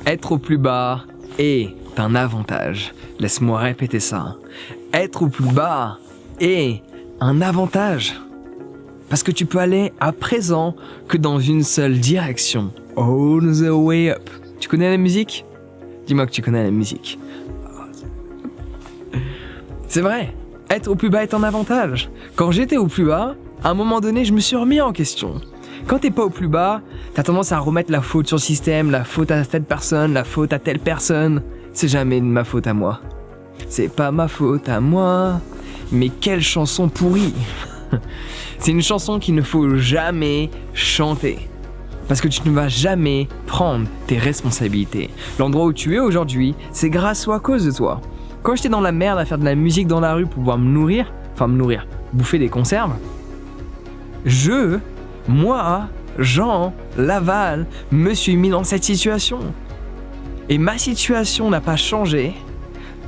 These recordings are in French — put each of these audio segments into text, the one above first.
Être au plus bas est un avantage. Laisse-moi répéter ça. Être au plus bas est un avantage. Parce que tu peux aller à présent que dans une seule direction. All the way up. Tu connais la musique ? Dis-moi que tu connais la musique. C'est vrai, être au plus bas est un avantage. Quand j'étais au plus bas, à un moment donné, je me suis remis en question. Quand t'es pas au plus bas, t'as tendance à remettre la faute sur le système, la faute à telle personne, la faute à telle personne. C'est jamais de ma faute à moi. C'est pas ma faute à moi. Mais quelle chanson pourrie. C'est une chanson qu'il ne faut jamais chanter. Parce que tu ne vas jamais prendre tes responsabilités. L'endroit où tu es aujourd'hui, c'est grâce ou à cause de toi. Quand j'étais dans la merde à faire de la musique dans la rue pour pouvoir me nourrir, bouffer des conserves, moi, Jean Laval, me suis mis dans cette situation. Et ma situation n'a pas changé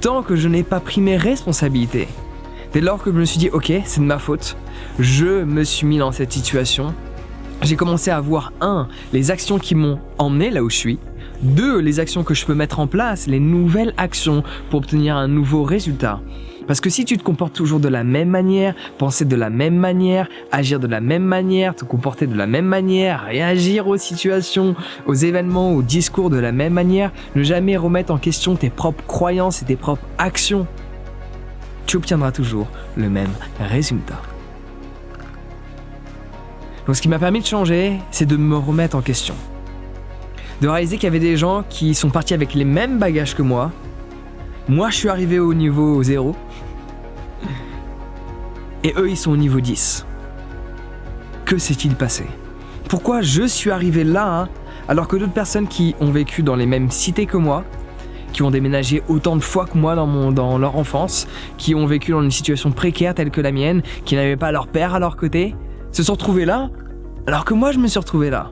tant que je n'ai pas pris mes responsabilités. Dès lors que je me suis dit, ok, c'est de ma faute, je me suis mis dans cette situation. J'ai commencé à voir 1. Les actions qui m'ont emmené là où je suis. 2. Les actions que je peux mettre en place, les nouvelles actions pour obtenir un nouveau résultat. Parce que si tu te comportes toujours de la même manière, penser de la même manière, agir de la même manière, te comporter de la même manière, réagir aux situations, aux événements, aux discours de la même manière, ne jamais remettre en question tes propres croyances et tes propres actions, tu obtiendras toujours le même résultat. Donc ce qui m'a permis de changer, c'est de me remettre en question. De réaliser qu'il y avait des gens qui sont partis avec les mêmes bagages que moi. Moi, je suis arrivé au niveau 0. Et eux, ils sont au niveau 10. Que s'est-il passé ? Pourquoi je suis arrivé là, alors que d'autres personnes qui ont vécu dans les mêmes cités que moi, qui ont déménagé autant de fois que moi dans leur enfance, qui ont vécu dans une situation précaire telle que la mienne, qui n'avaient pas leur père à leur côté, se sont retrouvés là, alors que moi je me suis retrouvé là.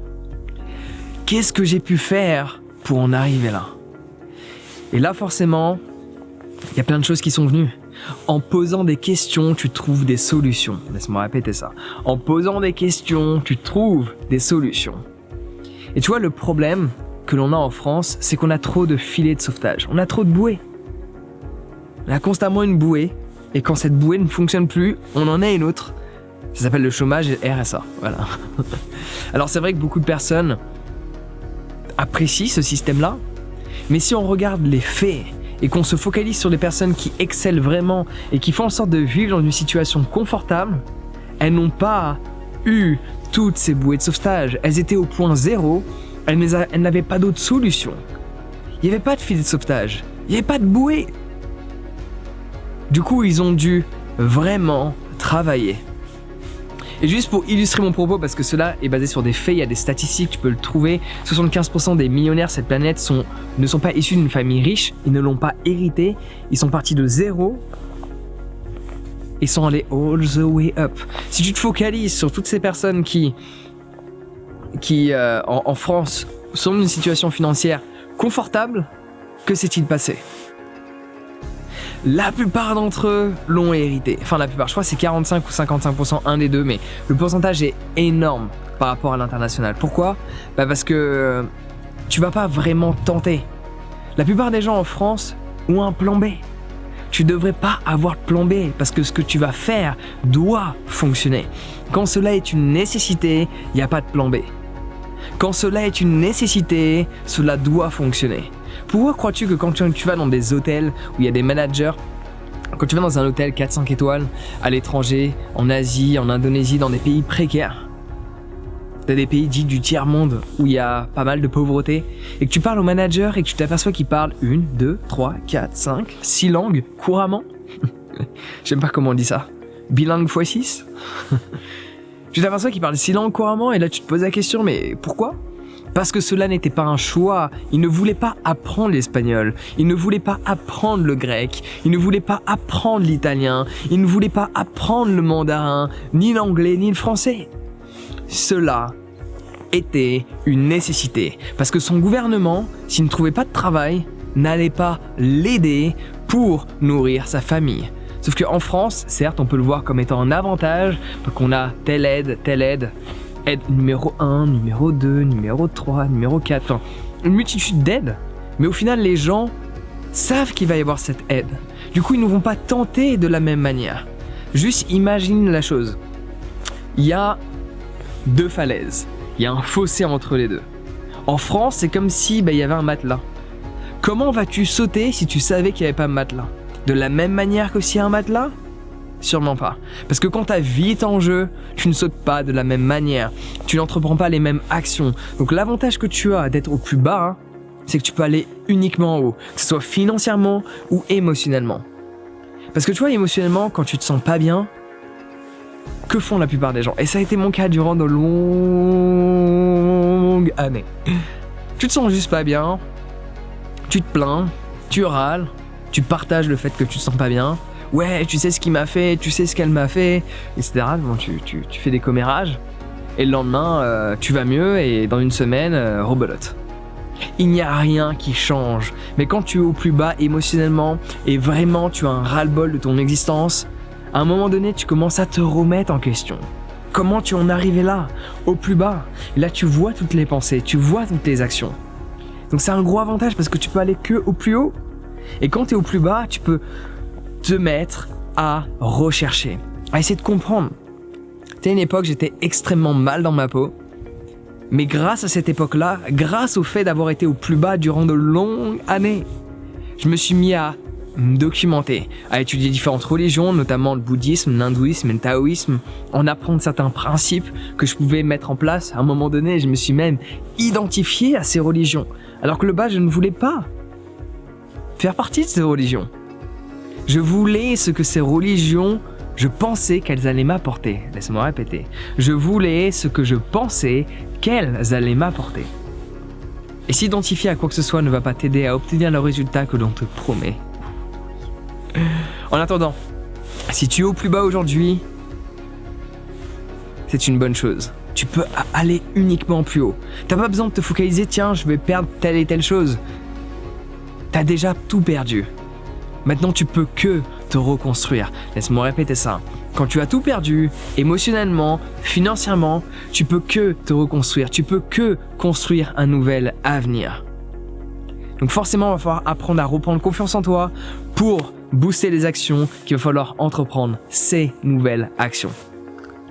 Qu'est-ce que j'ai pu faire pour en arriver là ? Et là forcément, il y a plein de choses qui sont venues. En posant des questions, tu trouves des solutions. Laisse-moi répéter ça. En posant des questions, tu trouves des solutions. Et tu vois, le problème que l'on a en France, c'est qu'on a trop de filets de sauvetage. On a trop de bouées. On a constamment une bouée. Et quand cette bouée ne fonctionne plus, on en a une autre. Ça s'appelle le chômage et RSA. Voilà. Alors c'est vrai que beaucoup de personnes apprécient ce système-là. Mais si on regarde les faits et qu'on se focalise sur les personnes qui excellent vraiment et qui font en sorte de vivre dans une situation confortable, elles n'ont pas eu toutes ces bouées de sauvetage. Elles étaient au point 0, elles n'avaient pas d'autre solution. Il n'y avait pas de filet de sauvetage, il n'y avait pas de bouée. Du coup, ils ont dû vraiment travailler. Et juste pour illustrer mon propos, parce que cela est basé sur des faits, il y a des statistiques, tu peux le trouver. 75% des millionnaires de cette planète ne sont pas issus d'une famille riche, ils ne l'ont pas hérité, ils sont partis de 0 et sont allés all the way up. Si tu te focalises sur toutes ces personnes qui en France sont dans une situation financière confortable, que s'est-il passé ? La plupart d'entre eux l'ont hérité. Enfin, la plupart, je crois que c'est 45 ou 55%, un des deux, mais le pourcentage est énorme par rapport à l'international. Pourquoi ? Parce que tu vas pas vraiment tenter. La plupart des gens en France ont un plan B. Tu devrais pas avoir de plan B, parce que ce que tu vas faire doit fonctionner. Quand cela est une nécessité, il n'y a pas de plan B. Quand cela est une nécessité, cela doit fonctionner. Pourquoi crois-tu que quand tu vas dans des hôtels où il y a des managers, quand tu vas dans un hôtel 4-5 étoiles, à l'étranger, en Asie, en Indonésie, dans des pays précaires, dans des pays dits du tiers-monde où il y a pas mal de pauvreté, et que tu parles au manager et que tu t'aperçois qu'il parle 1, 2, 3, 4, 5, 6 langues couramment. J'aime pas comment on dit ça. Bilingue x 6. Tu t'aperçois qu'il parle 6 langues couramment et là tu te poses la question, mais pourquoi ? Parce que cela n'était pas un choix. Il ne voulait pas apprendre l'espagnol. Il ne voulait pas apprendre le grec. Il ne voulait pas apprendre l'italien. Il ne voulait pas apprendre le mandarin, ni l'anglais, ni le français. Cela était une nécessité. Parce que son gouvernement, s'il ne trouvait pas de travail, n'allait pas l'aider pour nourrir sa famille. Sauf qu'en France, certes, on peut le voir comme étant un avantage, parce qu'on a telle aide, aide numéro 1, numéro 2, numéro 3, numéro 4, enfin, une multitude d'aides Mais au final, les gens savent qu'il va y avoir cette aide. Du coup, ils ne vont pas tenter de la même manière. Juste imagine la chose. Il y a 2 falaises. Il y a un fossé entre les deux. En France, c'est comme si il y avait un matelas. Comment vas-tu sauter si tu savais qu'il n'y avait pas de matelas? De la même manière que s'il y a un matelas? Sûrement pas. Parce que quand ta vie est en jeu, tu ne sautes pas de la même manière. Tu n'entreprends pas les mêmes actions. Donc l'avantage que tu as d'être au plus bas, c'est que tu peux aller uniquement en haut. Que ce soit financièrement ou émotionnellement. Parce que tu vois, émotionnellement, quand tu te sens pas bien, que font la plupart des gens? Et ça a été mon cas durant de longues années. Tu te sens juste pas bien, tu te plains, tu râles, tu partages le fait que tu te sens pas bien. Ouais, tu sais ce qu'il m'a fait, tu sais ce qu'elle m'a fait, etc. Bon, tu fais des commérages. Et le lendemain, tu vas mieux et dans une semaine, rebelote. Il n'y a rien qui change. Mais quand tu es au plus bas émotionnellement et vraiment tu as un ras-le-bol de ton existence, à un moment donné, tu commences à te remettre en question. Comment tu en es arrivé là, au plus bas? Et là, tu vois toutes les pensées, tu vois toutes les actions. Donc c'est un gros avantage parce que tu peux aller que au plus haut. Et quand tu es au plus bas, tu peux te mettre à rechercher, à essayer de comprendre. C'était une époque, j'étais extrêmement mal dans ma peau. Mais grâce à cette époque-là, grâce au fait d'avoir été au plus bas durant de longues années, je me suis mis à me documenter, à étudier différentes religions, notamment le bouddhisme, l'hindouisme et le taoïsme, en apprendre certains principes que je pouvais mettre en place. À un moment donné, je me suis même identifié à ces religions, alors que le bas, je ne voulais pas faire partie de ces religions. Je voulais ce que ces religions, je pensais qu'elles allaient m'apporter. Laisse-moi répéter. Je voulais ce que je pensais qu'elles allaient m'apporter. Et s'identifier à quoi que ce soit ne va pas t'aider à obtenir le résultat que l'on te promet. En attendant, si tu es au plus bas aujourd'hui, c'est une bonne chose. Tu peux aller uniquement plus haut. T'as pas besoin de te focaliser, tiens, je vais perdre telle et telle chose. T'as déjà tout perdu. Maintenant, tu peux que te reconstruire. Laisse-moi répéter ça. Quand tu as tout perdu, émotionnellement, financièrement, tu peux que te reconstruire. Tu peux que construire un nouvel avenir. Donc forcément, il va falloir apprendre à reprendre confiance en toi pour booster les actions qu'il va falloir entreprendre, ces nouvelles actions.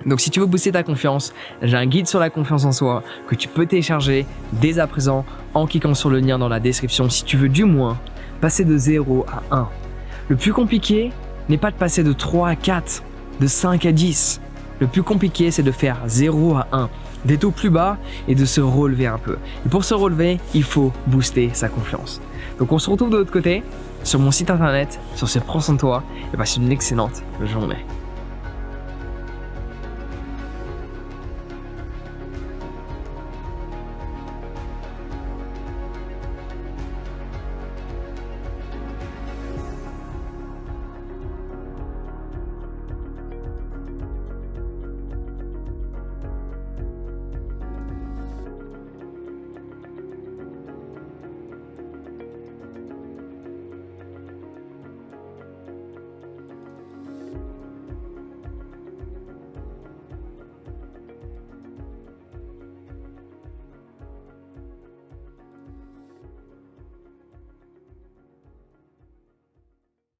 Donc si tu veux booster ta confiance, j'ai un guide sur la confiance en soi que tu peux télécharger dès à présent en cliquant sur le lien dans la description si tu veux du moins passer de 0 à 1. Le plus compliqué n'est pas de passer de 3 à 4, de 5 à 10. Le plus compliqué, c'est de faire 0 à 1, d'être au plus bas et de se relever un peu. Et pour se relever, il faut booster sa confiance. Donc on se retrouve de l'autre côté, sur mon site internet, sur ce Prends soin de toi, et passe une excellente journée.